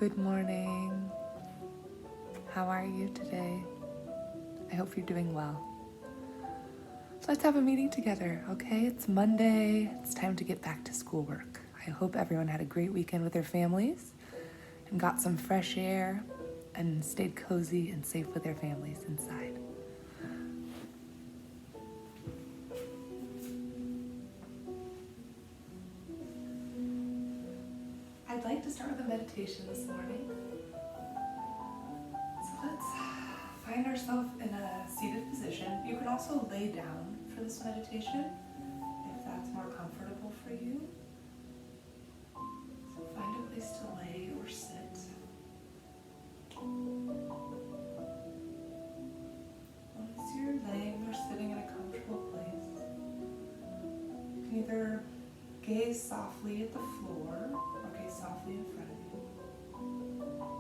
Good morning. How are you today? I hope you're doing well. So let's have a meeting together, okay? It's Monday. It's time to get back to schoolwork. I hope everyone had a great weekend with their families and got some fresh air and stayed cozy and safe with their families inside. I'd like to start with a meditation this morning. So let's find ourselves in a seated position. You can also lay down for this meditation if that's more comfortable for you. So find a place to lay or sit. Once you're laying or sitting in a comfortable place, you can either gaze softly at the floor or gaze softly in front of you,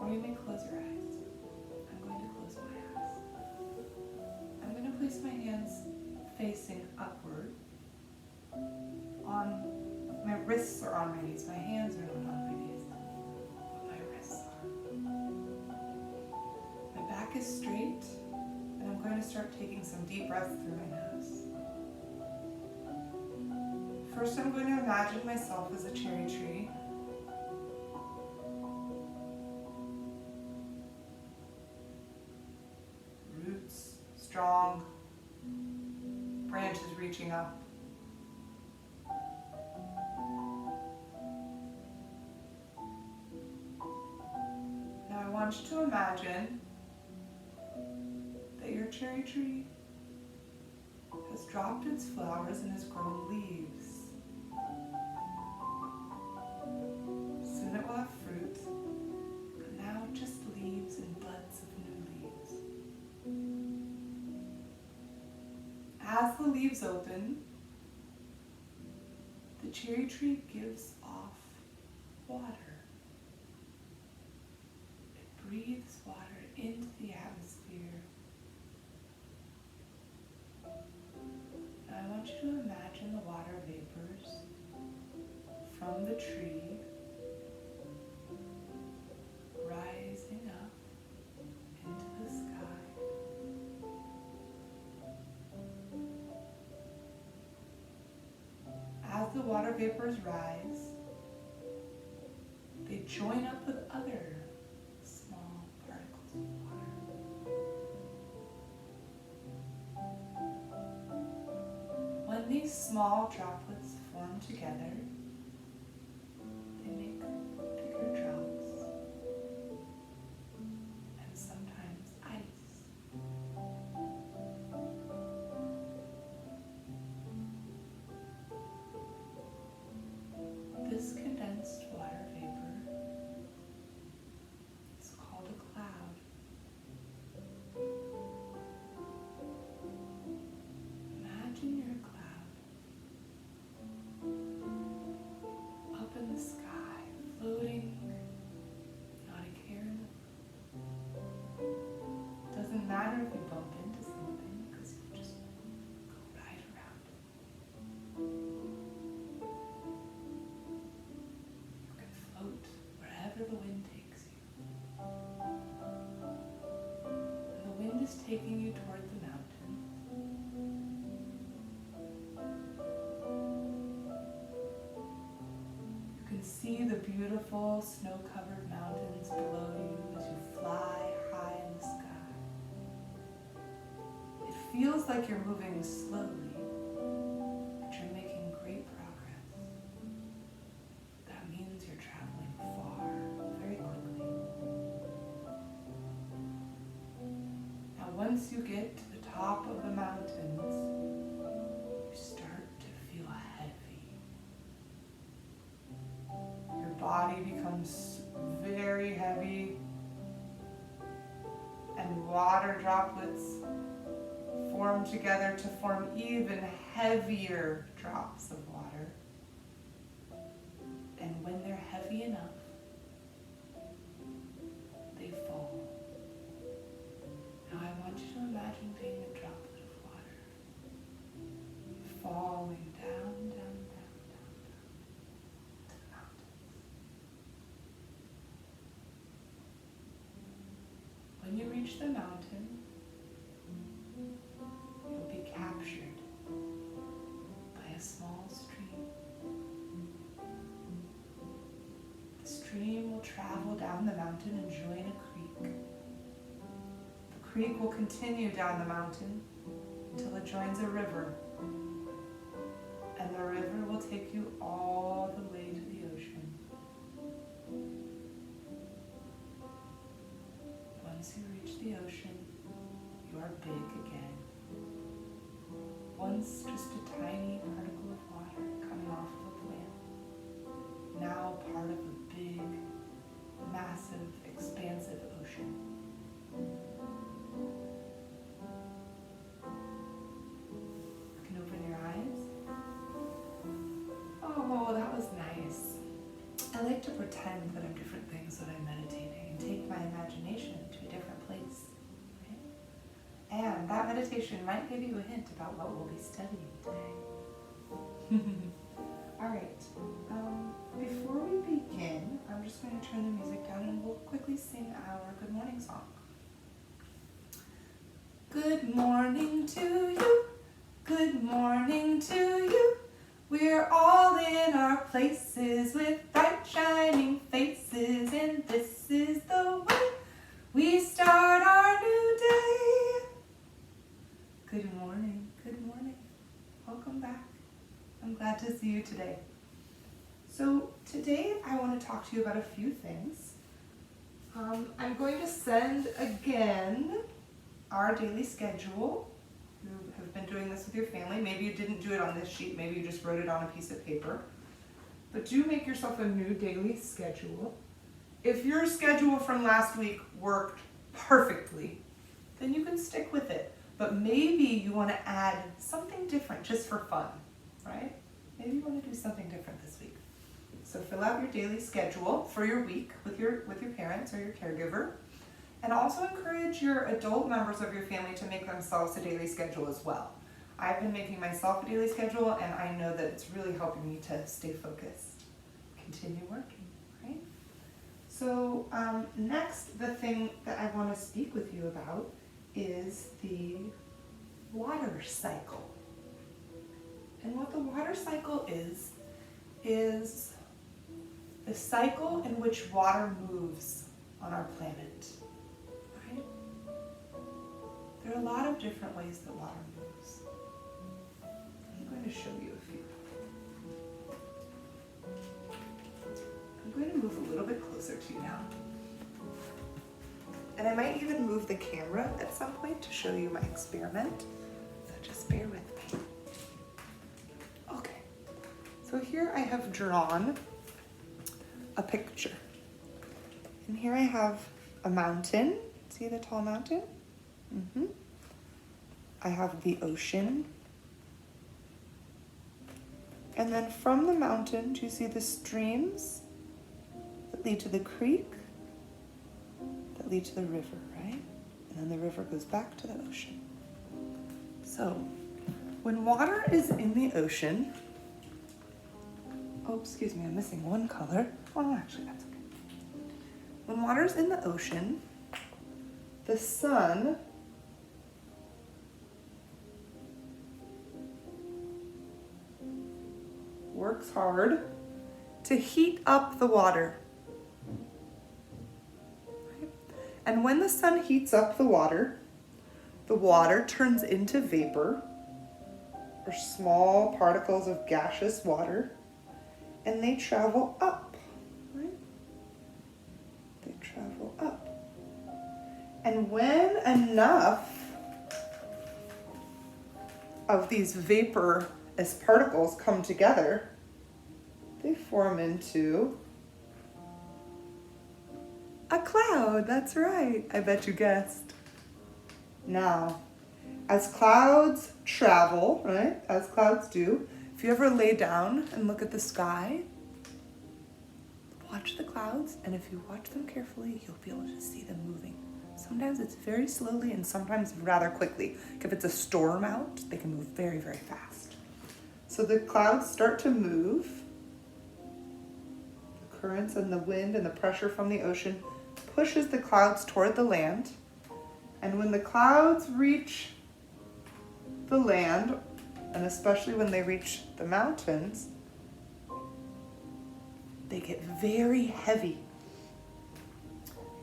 or you may close your eyes. I'm going to close my eyes. I'm going to place my hands facing upward. My wrists are on my knees. My hands are not on my knees, but my wrists are. My back is straight, and I'm going to start taking some deep breaths through my nose. First, I'm going to imagine myself as a cherry tree. Roots strong, branches reaching up. Now I want you to imagine that your cherry tree has dropped its flowers and has grown leaves. Soon it will have fruit, but now just leaves and buds of new leaves. As the leaves open, the cherry tree gives off water. It breathes water into the atmosphere. Now I want you to imagine the water vapors from the tree rising up into the sky. As the water vapors rise, they join up with other small particles of water. When these small droplets form together, they make bigger drops and sometimes ice. This condensed water vapor is called a cloud. Imagine you're a cloud up in the sky, floating, not a care in the world. Doesn't matter if you bump into something, because you just go right around it. You can float wherever the wind takes you. And the wind is taking you toward the mountains. You can see the beautiful snow-covered mountains below you as you fly high in the sky. It feels like you're moving slowly, but you're making great progress. That means you're traveling far, very quickly. Now once you get to the top of the mountains, you start to feel heavy. Your body becomes very heavy, and water droplets form together to form even heavier drops of water. And when they're heavy enough, they fall. Now I want you to imagine being a droplet of water, falling down, down, down, down, down to the mountains. when you reach the mountain, you'll be captured by a small stream. The stream will travel down the mountain and join a creek. The creek will continue down the mountain until it joins a river. And the river will take you all the way to the ocean. Once you reach the ocean, you are big again. Once just a tiny particle of water coming off of a plant. Now part of a big, massive, expansive ocean. You can open your eyes. Oh, that was nice. I like to pretend that I'm different things when I'm meditating and take my imagination to a different place. Right? And that meditation might give you a hint about what we'll be studying today. All right. Before we begin, I'm just going to turn the music down and we'll quickly sing our good morning song. Good morning to you. Good morning to you. We're all in our places with bright shining faces, and this is the way we start our new day. Good morning, good morning. Welcome back. I'm glad to see you today. So today I want to talk to you about a few things. I'm going to send again our daily schedule. You have been doing this with your family. Maybe you didn't do it on this sheet. Maybe you just wrote it on a piece of paper. But do make yourself a new daily schedule. If your schedule from last week worked perfectly, then you can stick with it. But maybe you want to add something different just for fun, right? Maybe you want to do something different this week. So fill out your daily schedule for your week with your parents or your caregiver. And also encourage your adult members of your family to make themselves a daily schedule as well. I've been making myself a daily schedule, and I know that it's really helping me to stay focused, continue working, right? So next, the thing that I want to speak with you about is the water cycle. And what the water cycle is the cycle in which water moves on our planet. There are a lot of different ways that water moves. I'm going to show you a few. I'm going to move a little bit closer to you now. And I might even move the camera at some point to show you my experiment. So just bear with me. Okay. So here I have drawn a picture. And here I have a mountain. See the tall mountain? I have the ocean. And then from the mountain, do you see the streams that lead to the creek, that lead to the river, right? And then the river goes back to the ocean. So when water is in the ocean, oh, excuse me, I'm missing one color. Oh, actually, that's okay. When water's in the ocean, the sun works hard to heat up the water. Right? And when the sun heats up the water turns into vapor, or small particles of gaseous water, and they travel up. Right? They travel up. And when enough of these vapor as particles come together, they form into a cloud. That's right. I bet you guessed. Now, as clouds travel, right, as clouds do, if you ever lay down and look at the sky, watch the clouds, and if you watch them carefully, you'll be able to see them moving. Sometimes it's very slowly and sometimes rather quickly. If it's a storm out, they can move very, very fast. So the clouds start to move. The currents and the wind and the pressure from the ocean pushes the clouds toward the land. And when the clouds reach the land, and especially when they reach the mountains, they get very heavy.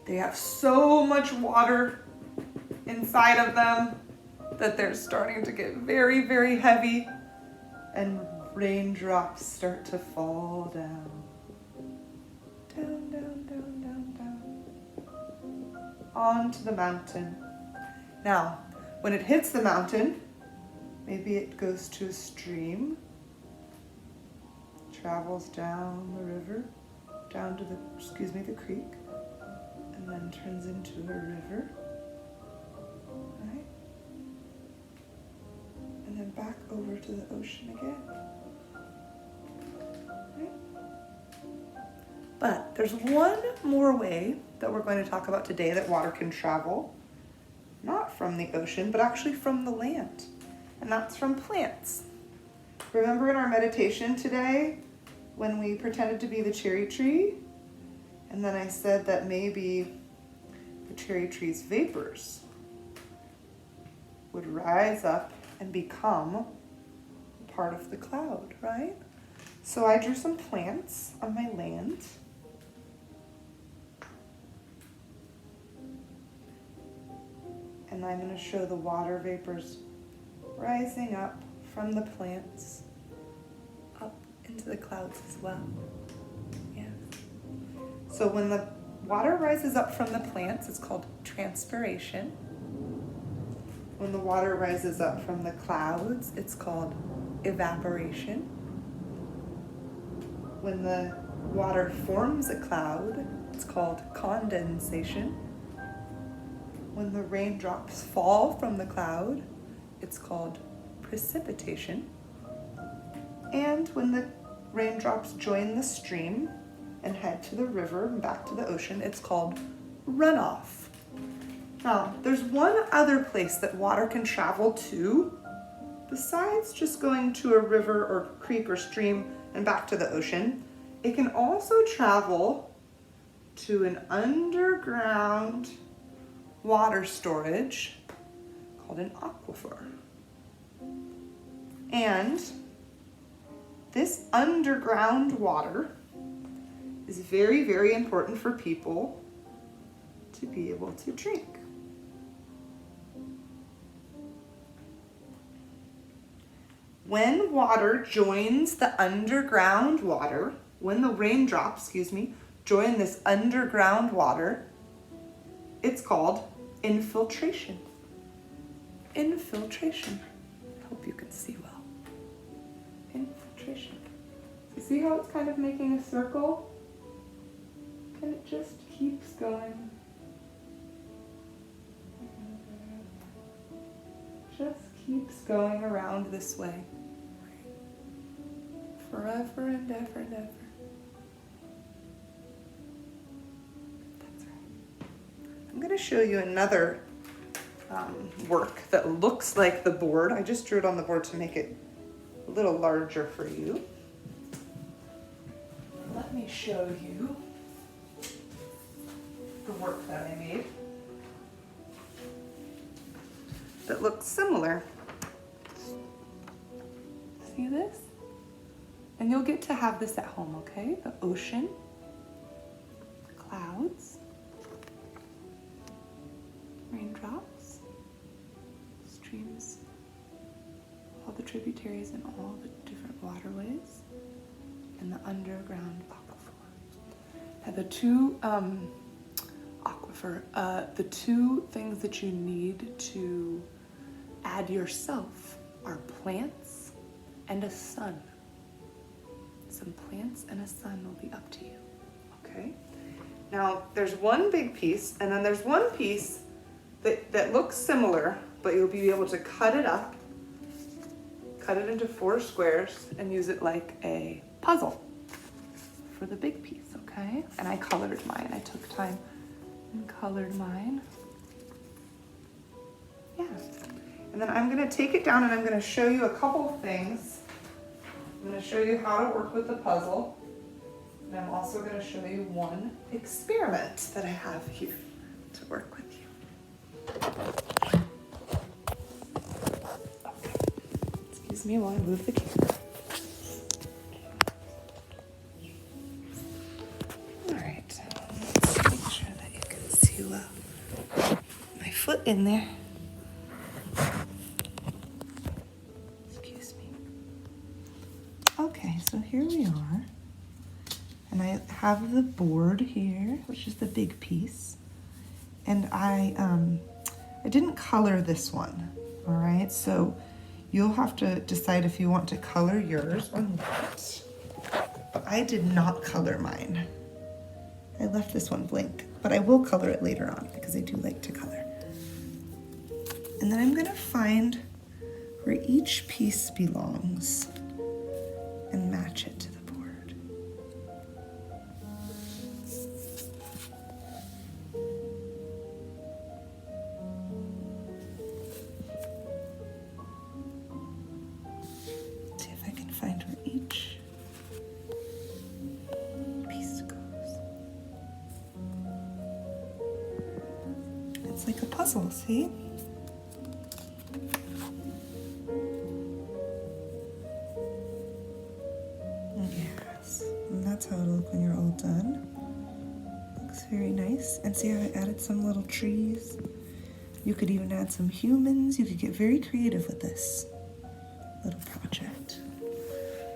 They have so much water inside of them that they're starting to get very, very heavy, and raindrops start to fall down. Down, down, down, down, down. Onto the mountain. Now, when it hits the mountain, maybe it goes to a stream, travels down the river, down to the creek, and then turns into a river, right? And then back over to the ocean again, right? But there's one more way that we're going to talk about today that water can travel, not from the ocean, but actually from the land, and that's from plants. Remember in our meditation today, when we pretended to be the cherry tree, and then I said that maybe the cherry tree's vapors would rise up and become part of the cloud, right? So I drew some plants on my land. And I'm going to show the water vapors rising up from the plants up into the clouds as well. Yes. So when the water rises up from the plants, it's called transpiration. When the water rises up from the clouds, it's called evaporation. When the water forms a cloud, it's called condensation. When the raindrops fall from the cloud, it's called precipitation. And when the raindrops join the stream and head to the river and back to the ocean, it's called runoff. Now, there's one other place that water can travel to, besides just going to a river or creek or stream and back to the ocean. It can also travel to an underground water storage called an aquifer. And this underground water is very, very important for people to be able to drink. When water joins the underground water, when the raindrops, join this underground water, it's called infiltration. Infiltration. I hope you can see well. Infiltration. You see how it's kind of making a circle? And it just keeps going. Just keeps going around this way. Forever and ever and ever. That's right. I'm going to show you another work that looks like the board. I just drew it on the board to make it a little larger for you. Let me show you the work that I made that looks similar. See this? And you'll get to have this at home, okay? The ocean, clouds, raindrops, streams, all the tributaries and all the different waterways, and the underground aquifer. Now the two things that you need to add yourself are plants and a sun. Some plants and a sun will be up to you, okay? Now, there's one big piece, and then there's one piece that looks similar, but you'll be able to cut it up, cut it into 4 squares, and use it like a puzzle for the big piece, okay? And I colored mine. I took time and colored mine. Yeah. And then I'm gonna take it down and I'm gonna show you a couple things. I'm going to show you how to work with the puzzle, and I'm also going to show you one experiment that I have here to work with you. Excuse me while I move the camera. All right, let's make sure that you can see well. My foot in there. Excuse me. Okay, so here we are. And I have the board here, which is the big piece. And I didn't color this one, all right? So you'll have to decide if you want to color yours or not. But I did not color mine. I left this one blank, but I will color it later on because I do like to color. And then I'm gonna find where each piece belongs and match it to the board. See if I can find where each piece goes. It's like a puzzle, see? Yes, and that's how it'll look when you're all done. Looks very nice. And see how I added some little trees? You could even add some humans. You could get very creative with this little project.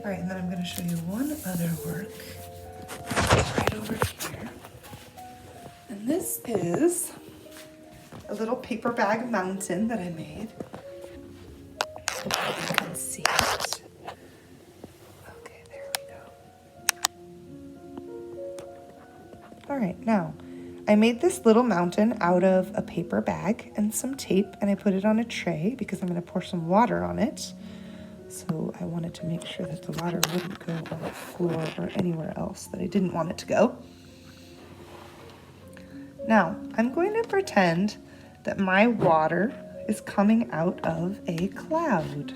All right, and then I'm going to show you one other work right over here. And this is a little paper bag mountain that I made. Hope you can see it. Okay, there we go. All right, now I made this little mountain out of a paper bag and some tape, and I put it on a tray because I'm going to pour some water on it. So I wanted to make sure that the water wouldn't go on the floor or anywhere else that I didn't want it to go. Now, I'm going to pretend that my water is coming out of a cloud.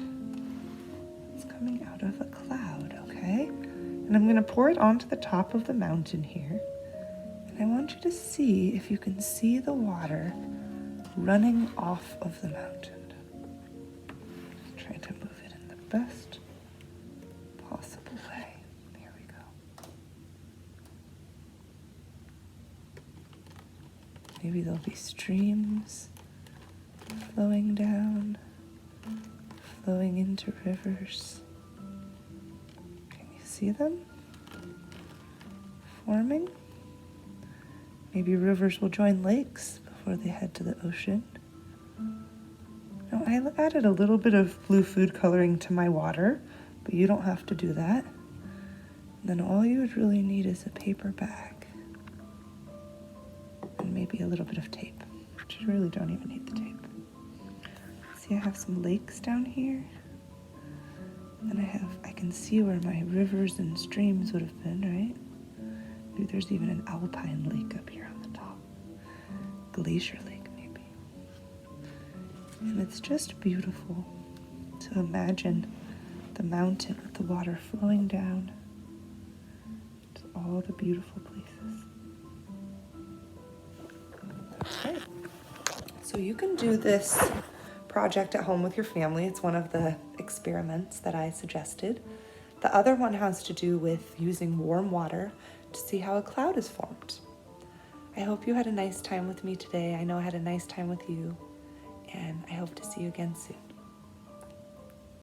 It's coming out of a cloud, okay? And I'm going to pour it onto the top of the mountain here. And I want you to see if you can see the water running off of the mountain. Try to move it in the best possible way. There we go. Maybe there'll be streams flowing down, flowing into rivers. Can you see them forming? Maybe rivers will join lakes before they head to the ocean. Now, I added a little bit of blue food coloring to my water, but you don't have to do that. And then all you would really need is a paper bag and maybe a little bit of tape, which you really don't even need the tape. See, I have some lakes down here. And I can see where my rivers and streams would have been, right? Maybe there's even an alpine lake up here on the top. Glacier lake, maybe. And it's just beautiful to imagine the mountain with the water flowing down to all the beautiful places. Okay. So you can do this project at home with your family. It's one of the experiments that I suggested. The other one has to do with using warm water to see how a cloud is formed. I hope you had a nice time with me today. I know I had a nice time with you, and I hope to see you again soon.